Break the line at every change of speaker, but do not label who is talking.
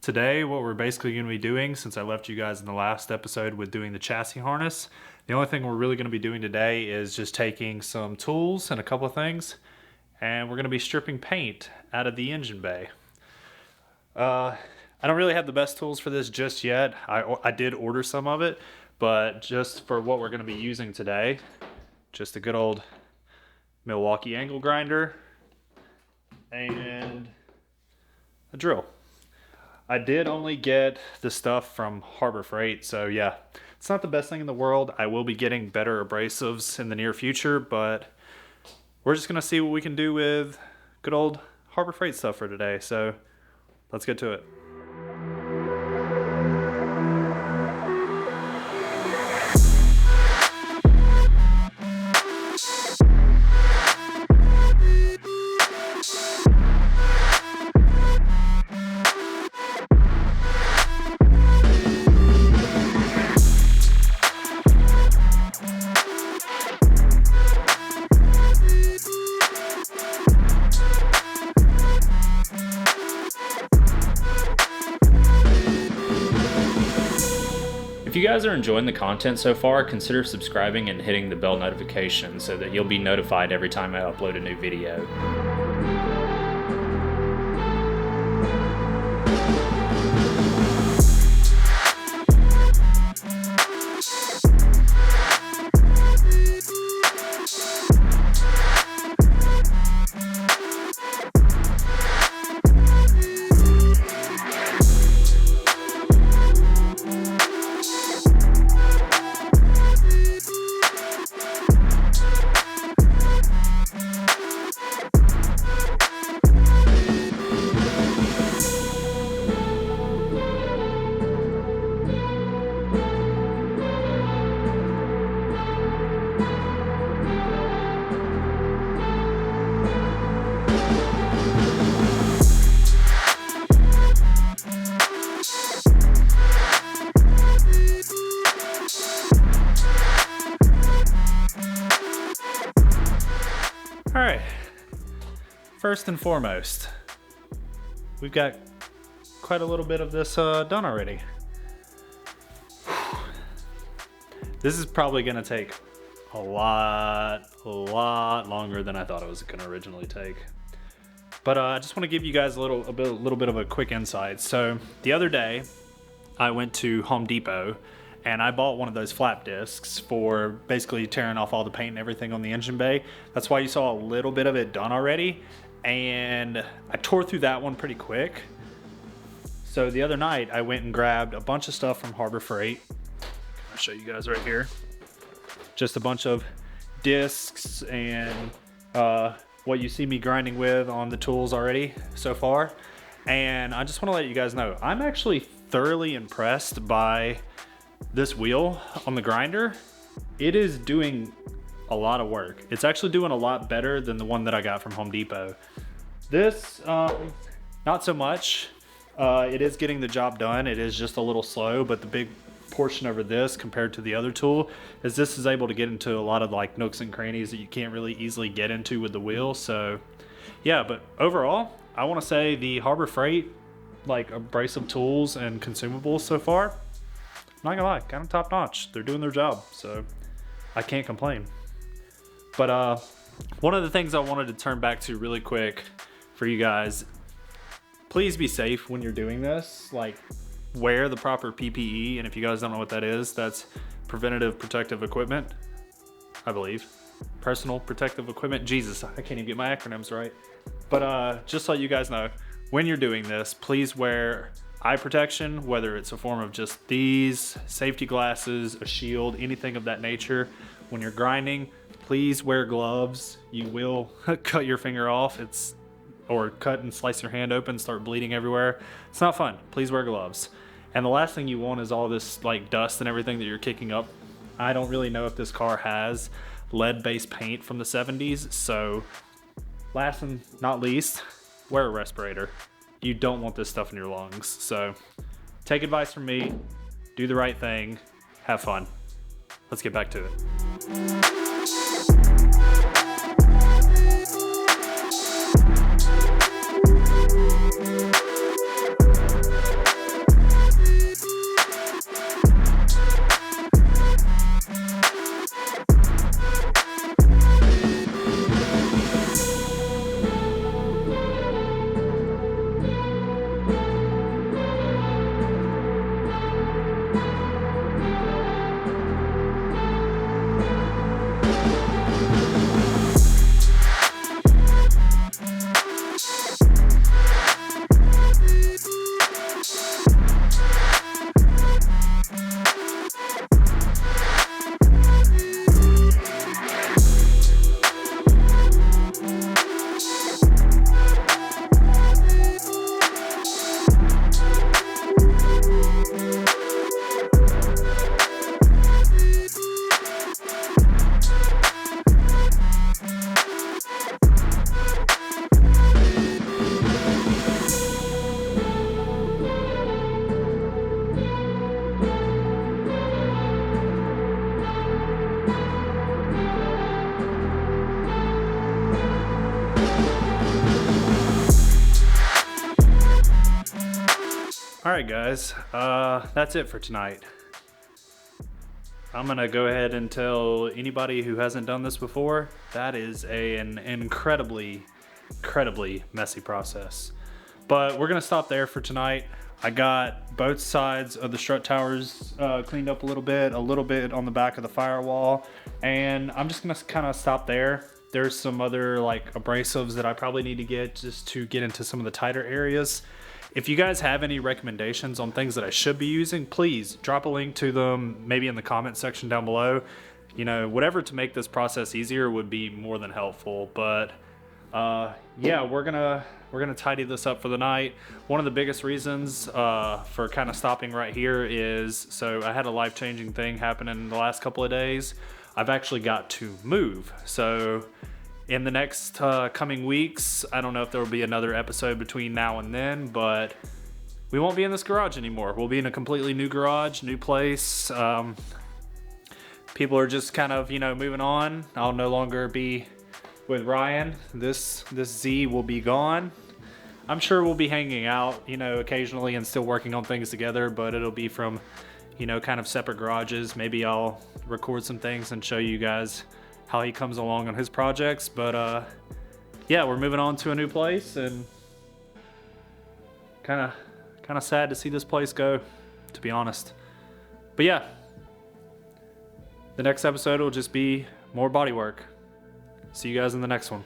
Today, what we're basically going to be doing, since I left you guys in the last episode with doing the chassis harness, the only thing we're really going to be doing today is just taking some tools and a couple of things, and we're going to be stripping paint out of the engine bay. I don't really have the best tools for this just yet. I did order some of it, but just for what we're going to be using today, just a good old Milwaukee angle grinder and a drill. I did only get the stuff from Harbor Freight, so yeah, it's not the best thing in the world. I will be getting better abrasives in the near future, but we're just going to see what we can do with good old Harbor Freight stuff for today, so let's get to it.
If you guys are enjoying the content so far, consider subscribing and hitting the bell notification so that you'll be notified every time I upload a new video.
Alright, first and foremost, we've got quite a little bit of this done already. This is probably going to take a lot longer than I thought it was going to originally take. But I just want to give you guys a little bit of a quick insight. So the other day, I went to Home Depot and I bought one of those flap discs for basically tearing off all the paint and everything on the engine bay. That's why you saw a little bit of it done already. And I tore through that one pretty quick. So the other night I went and grabbed a bunch of stuff from Harbor Freight. I'll show you guys right here. Just a bunch of discs and what you see me grinding with on the tools already so far. And I just want to let you guys know, I'm actually thoroughly impressed by this wheel on the grinder. It is doing a lot of work. It's actually doing a lot better than the one that I got from Home Depot. This, not so much. It is getting the job done. It is just a little slow, but the big portion over this compared to the other tool is this is able to get into a lot of like nooks and crannies that you can't really easily get into with the wheel. So yeah, but overall, I want to say the Harbor Freight like abrasive tools and consumables so far, not gonna lie, kind of top notch. They're doing their job, so I can't complain. But one of the things I wanted to turn back to really quick for you guys, please be safe when you're doing this. Like, wear the proper PPE, and if you guys don't know what that is, that's preventative protective equipment, I believe. Personal protective equipment. Jesus, I can't even get my acronyms right. But just so you guys know, when you're doing this, please wear eye protection, whether it's a form of just these, safety glasses, a shield, anything of that nature. When you're grinding, please wear gloves. You will cut your finger off. Or cut and slice your hand open, start bleeding everywhere. It's not fun. Please wear gloves. And the last thing you want is all this like dust and everything that you're kicking up. I don't really know if this car has lead-based paint from the 70s, so last and not least, wear a respirator. You don't want this stuff in your lungs. So take advice from me, do the right thing, have fun. Let's get back to it. All right, guys, that's it for tonight. I'm gonna go ahead and tell anybody who hasn't done this before, that is an incredibly messy process. But we're gonna stop there for tonight. I got both sides of the strut towers cleaned up a little bit on the back of the firewall, and I'm just gonna kind of stop there. There's some other like abrasives that I probably need to get just to get into some of the tighter areas. If you guys have any recommendations on things that I should be using, please drop a link to them, maybe in the comment section down below. You know, whatever to make this process easier would be more than helpful. But yeah, we're gonna tidy this up for the night. One of the biggest reasons for kind of stopping right here is, so I had a life-changing thing happen in the last couple of days. I've actually got to move. So in the next coming weeks, I don't know if there will be another episode between now and then, but we won't be in this garage anymore. We'll be in a completely new garage, new place. People are just kind of, you know, moving on. I'll no longer be with Ryan. This Z will be gone. I'm sure we'll be hanging out, you know, occasionally and still working on things together, but it'll be from, you know, kind of separate garages. Maybe I'll record some things and show you guys how he comes along on his projects. But yeah, we're moving on to a new place, and kind of sad to see this place go, to be honest. But yeah, the next episode will just be more body work. See you guys in the next one.